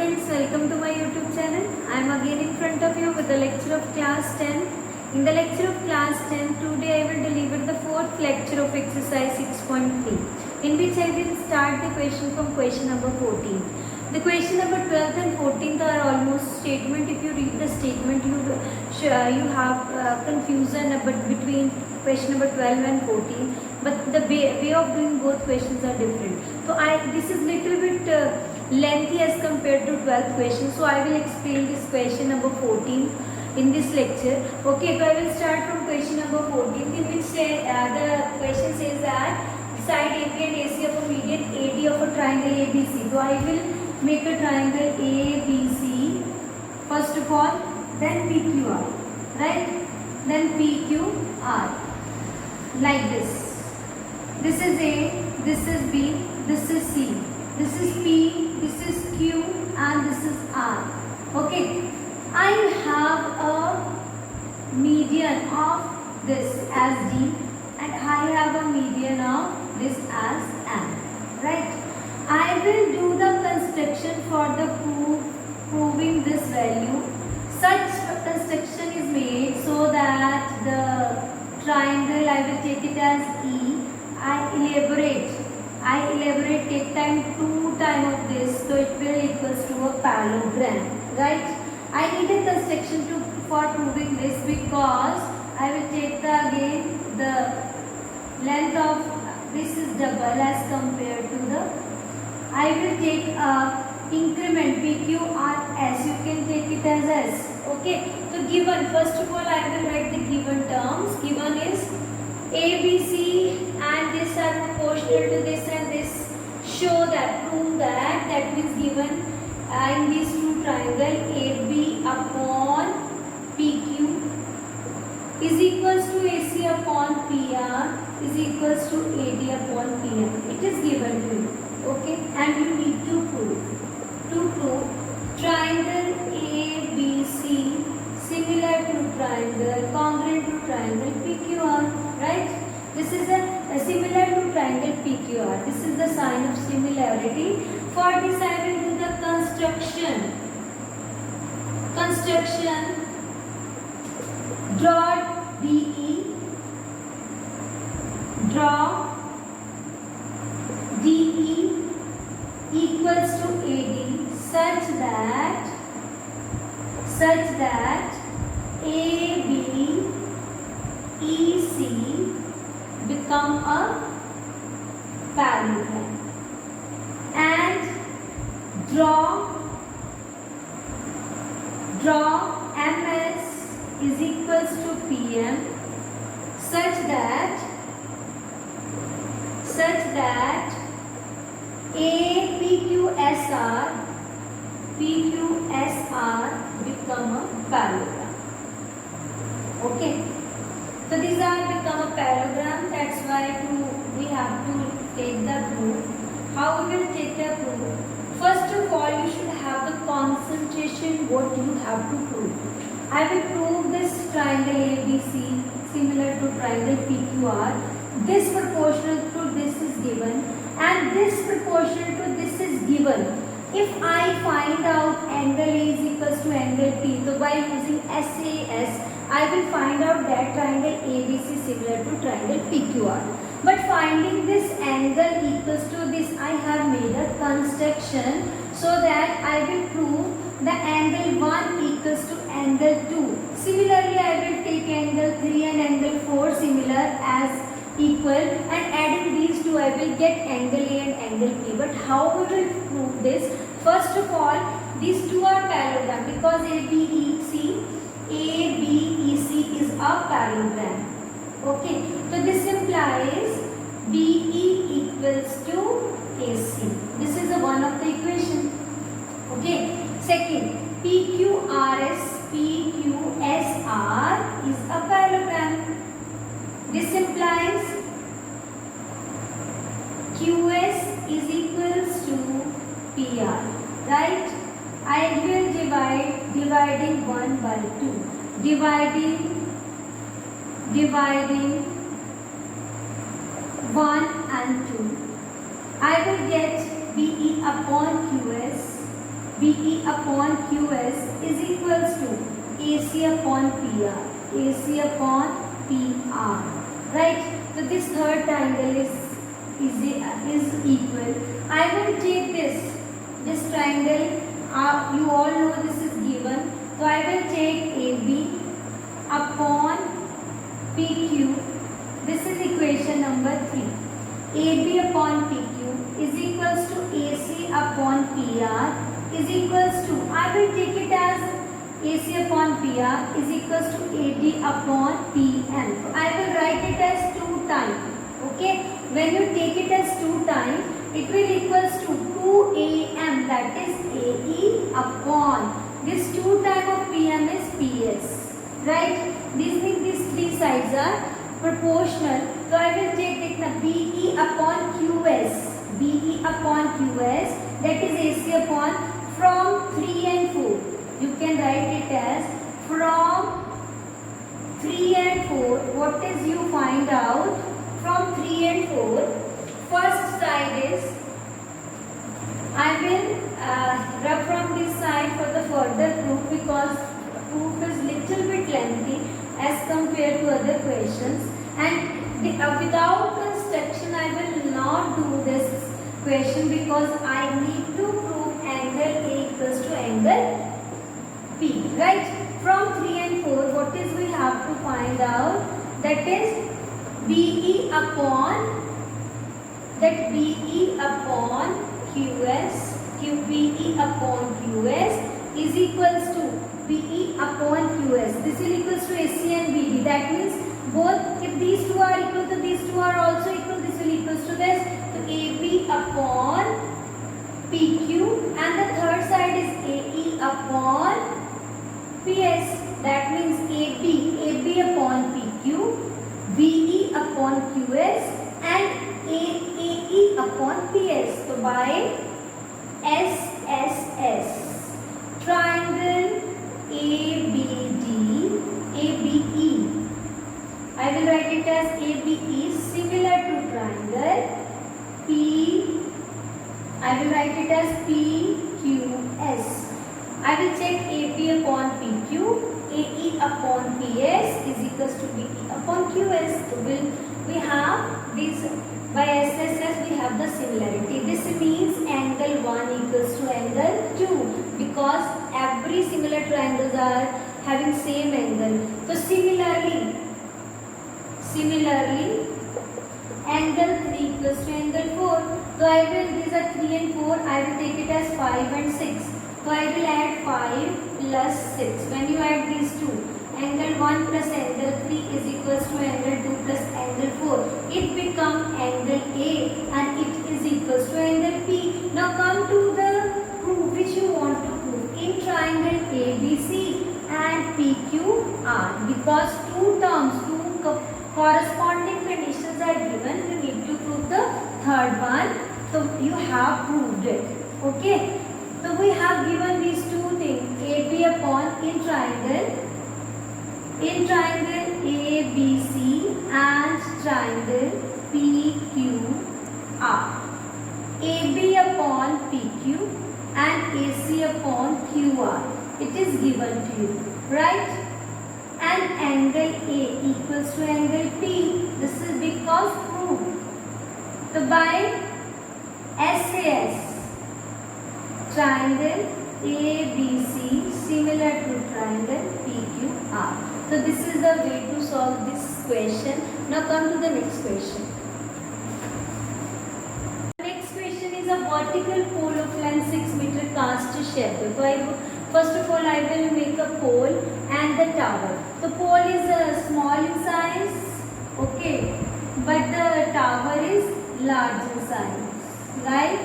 friends, welcome to my YouTube channel. I am again in front of you with the lecture of class 10. In the lecture of class 10, today I will deliver the fourth lecture of exercise 6.3, in which I will start the question from question number 14. The question number 12 and 14 are almost statement. If you read the statement, you have confusion between question number 12 and 14. But the way of doing both questions are different. So this is little bit lengthy as compared to 12th question. So I will explain this question number 14 in this lecture. Okay, so I will start from question number 14, in which the question says that side AB and AC of a median AD of a triangle ABC. So I will make a triangle ABC first of all, then PQR, right? Then PQR, like this. This is A, this is B, this is C, this is P, this is Q, and this is R. Okay, I have a median of this as D, and I have a median of this as M, right? I will do the construction for the proving this value. Such construction is made so that the triangle, I will take it as E. I elaborate, take time 2 times of this, so it will equals to a parallelogram, right? I need a construction for proving this, because I will take again the length of this is double as compared to the, I will take a increment PQRS, you can take it as S. Okay, so given, first of all I will write the given terms. Given is ABC and this are proportional to this and this. Show that, prove that, that means given in these two triangle AB upon PQ is equals to AC upon PR is equals to AD upon PM. It is given to you. Okay, and you need to prove triangle ABC similar to triangle, congruent to triangle PQR, right? This is a similar to triangle PQR. This is the sign of similarity. For this I will do the construction. Draw DE. Draw DE equals to AD such that AB EC become a parallelogram, and draw MS is equals to PM such that PQSR become a parallelogram. Okay, so these are become a parallelogram. That's why we have to take the proof. How we will take the proof? First of all, you should have the concentration what you have to prove. I will prove this triangle ABC similar to triangle PQR. This proportional to this is given, and this proportional to this is given. If I find out angle A is equals to angle P, so by using SAS, I will find out that triangle ABC similar to triangle PQR. But finding this angle equals to this, I have made a construction so that I will prove the angle 1 equals to angle 2. Similarly, I will take angle 3 and angle 4 similar as equal, and adding these two I will get angle A and angle P. But how we will prove this? First of all, these two are parallelogram, because ABEC is a parallelogram. Okay, so this implies BE equals to AC. This is one of the equation. Okay, second, PQSR is a parallelogram. This implies QS is equals to PR, right? I will dividing 1 by 2. Dividing 1 and 2. I will get BE upon QS BE upon QS is equals to AC upon PR. AC upon PR. Right? So this third triangle is equal. I will take this triangle. You all know this is given. So I will take AB upon PQ. This is equation number 3. AB upon PQ is equals to AC upon PR is equals to, I will take it as AC upon PR is equals to AD upon PM. So I will write it as 2 times. Okay. When you take it as 2 times, it will equals to 2AM, that is AE upon this 2 times of PM is PS. Right? These 3 sides are proportional. So I will take the BE upon QS. BE upon QS, that is AC upon from 3 and 4. You can write it as from 3 and 4. What is you find out from 3 and 4? First side is, I will rub from this side for the further proof, because proof is little bit lengthy as compared to other questions, and without construction I will not do this question, because I need to prove angle A equals to angle P. Right? From 3 and 4, what is we have to find out? That is BE upon QS, QBE upon QS is equals to BE upon QS. This is equals to AC and BD. That means both, if these two are equal to these two are also equal, this will equals to this. So AB upon PQ, and the third side is AE upon PS. That means AB upon PQ, BE upon QS, and AE upon PS. So by SSS, triangle ABE, I will write it as ABE similar to triangle P. I will write it as PQS. I will check AB upon PQ, AE upon PS is equals to BE upon QS. So we have this, by SSS we have the similarity. This means angle 1 equals to angle 2, because every similar triangles are having same angle. So similarly angle 3 equals to angle 4. So these are 3 and 4, I will take it as 5 and 6. So I will add 5 plus 6. When you add these two, angle 1 plus angle 3 is equals to angle 2 plus angle 4. It becomes angle A, and it is equals to angle P. Now come to the proof which you want to prove. In triangle ABC and PQR, because two terms, two corresponding conditions are given, you need to prove the third one. So you have proved it. Okay. So we have given these two things, AB upon in triangle ABC and triangle PQR. AB upon PQ and AC upon QR. It is given to you, right? And angle A equals to angle P. This is because proved. So by SAS, triangle ABC similar to triangle PQR. So this is the way to solve this question. Now come to the next question. Next question is a vertical pole of length 6 meter cast shed. So first of all I will make a pole and the tower. The pole is small in size, okay, but the tower is large in size, right?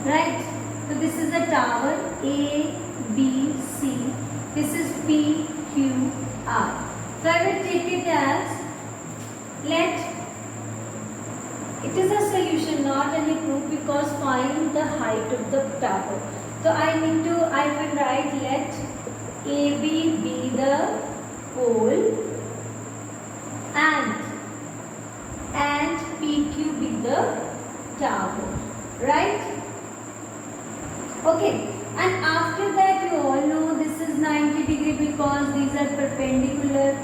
Right. So this is a tower A, B, C. This is P, Q, R. So I will take it as, it is a solution, not any proof, because find the height of the tower. So I will write let AB be the pole and PQ be the tower, right? Okay, and after that you all know this is 90 degree because these are perpendicular.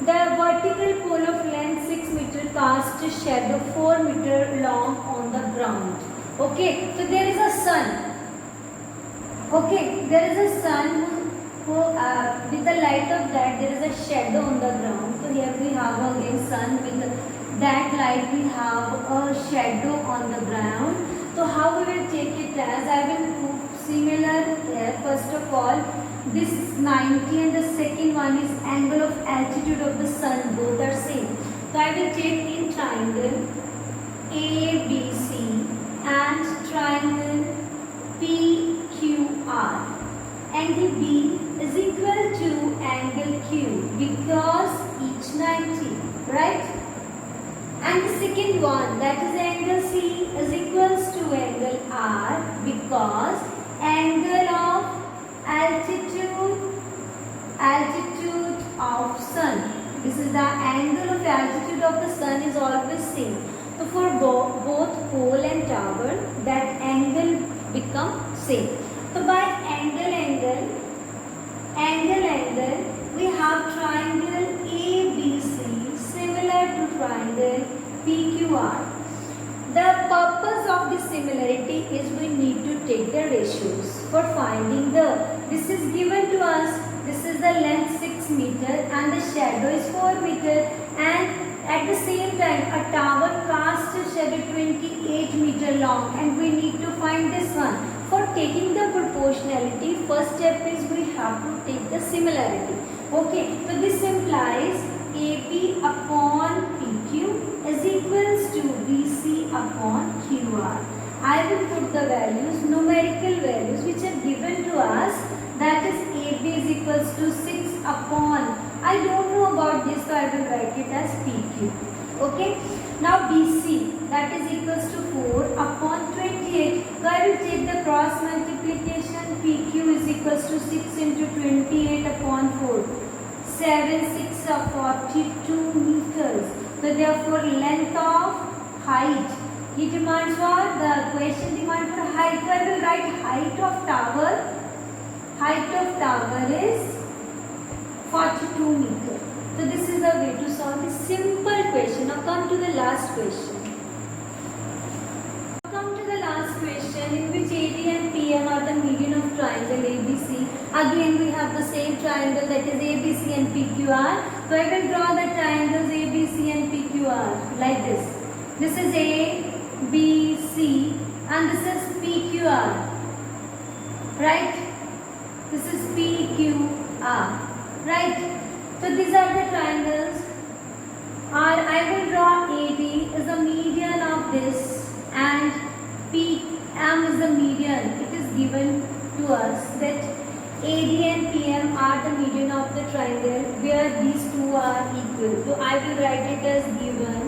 The vertical pole of length 6 meter casts a shadow 4 meter long on the ground. Okay, so there is a sun. Okay, there is a sun with the light of that there is a shadow on the ground. So here we have again sun with that light we have a shadow on the ground. So how we will take it as, I will prove similar here. First of all, this 90 and the second one is angle of altitude of the sun, both are same. So I will take in triangle ABC and triangle PQR. Angle B is equal to angle Q because each 90, right? And the second one, that is angle C, is equals to angle R because angle of altitude of sun. This is the angle of altitude of the sun is always same. So for both pole and tower, that angle become same. So by angle, we have triangle ABC similar to triangle PQR. The purpose of this similarity is we need to take the ratios for finding this is given to us, this is the length 6 meter and the shadow is 4 meter, and at the same time a tower casts a shadow 28 meter long, and we need to find this one. For taking the proportionality, first step is we have to take the similarity. Okay, so this implies AB upon PQ is equals to BC upon QR. I will put the values, numerical values which are given to us, that is AB is equals to 6 upon, I don't know about this, so I will write it as PQ. Okay, now BC, that is equals to 4 upon 28. So I will take the cross multiplication. PQ is equals to 6 into 28 upon 4. 7, 6 are 42 meters. So therefore length of height. He demands what? The question demands for height. So I will write height of tower. Height of tower is 42 meters. So this is the way to solve this simple question. Now come to the last question. In which AD and PM are the median of triangle ABC. Again we have the same triangle, that is ABC and PQR. So I will draw the triangles ABC and PQR like this. This is ABC and this is PQR. Right? This is PQR. Right? So these are the triangles. I will draw AD is the median of this and PM is the median. It is given to us that AD and PM are the median of the triangle where these two are equal. So I will write it as given.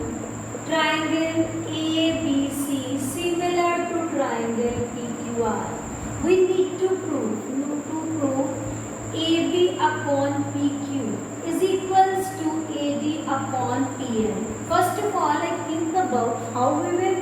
Triangle ABC similar to triangle PQR. We need to prove AB upon PQ is equals to AD upon PM. First of all, I think about how we will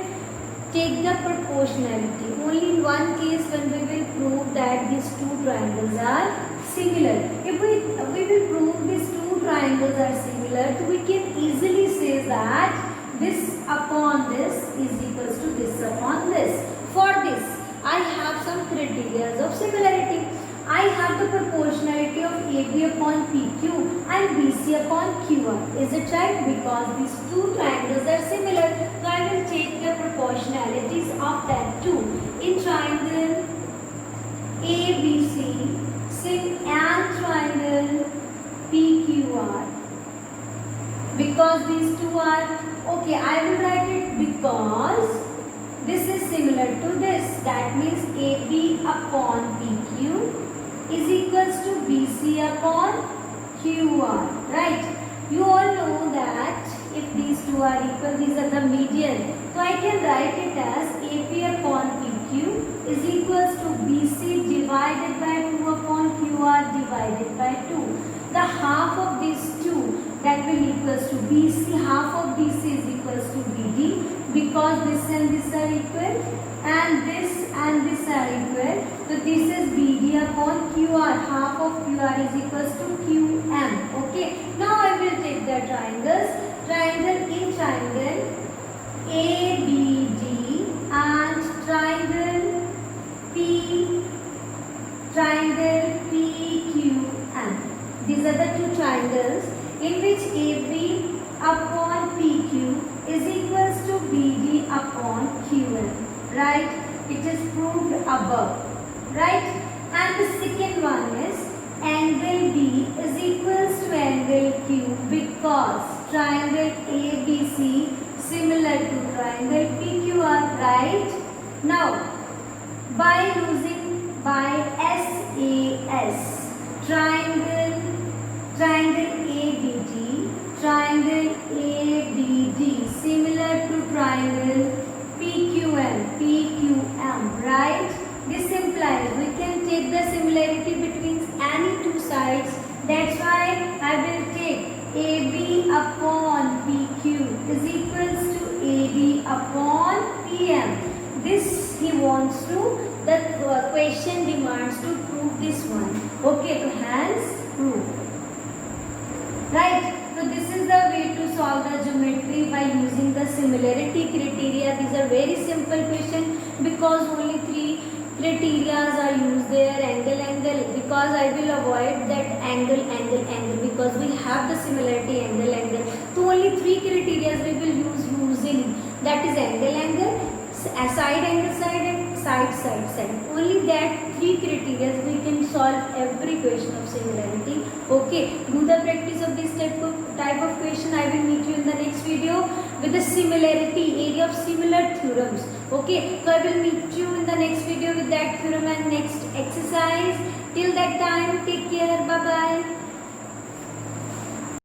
take the proportionality. Only in one case when we will prove that these two triangles are similar. If we will prove these two triangles are similar, so we can easily say that this upon this is equals to this upon this. For this, I have some criteria of similarity. I have the proportionality of AB upon PQ and BC upon QR. Is it right? Because these two triangles are similar. So I will take the proportionalities of that too. In triangle ABC and triangle PQR. Because these two are, okay, I will write it because this is similar to this. That means AB upon PQ is equals to BC upon QR, right? You all know that if these two are equal, these are the median. So I can write it as AP upon PQ is equals to BC divided by 2 upon QR divided by 2. The half of these two, that will equals to BC, half of BC is equals to BD because this and this are equal, and this and this are equal. So this is BD upon QR. Half of QR is equals to QM. Okay. Now I will take the triangles. Triangle in triangle ABD and triangle PQM. These are the two triangles in which AB upon PQ is equals to BD upon QM. Right? It is proved above. Right? And the second one is angle B is equals to angle Q because triangle ABC similar to triangle PQR. Right? Now, by SAS, triangle ABD similar to triangle PQM, right? This implies we can take the similarity between any two sides. That's why I will take AB upon PQ is equals to AD upon PM. This he wants to, the question demands to prove this one. Okay, so hence prove. Right? So this is the way to solve the geometry by using the similarity criteria. These are very simple question because only three criteria are used there. Angle, because I will avoid that angle because we have the similarity angle. So only three criteria we will use using, that is angle, side angle, and side. Only that three criteria we can solve every question of similarity. Okay, do the practice of this type of question. I will meet you in the next video with the similarity, area of similar theorems. Okay, so I will meet you in the next video with that theorem and next exercise. Till that time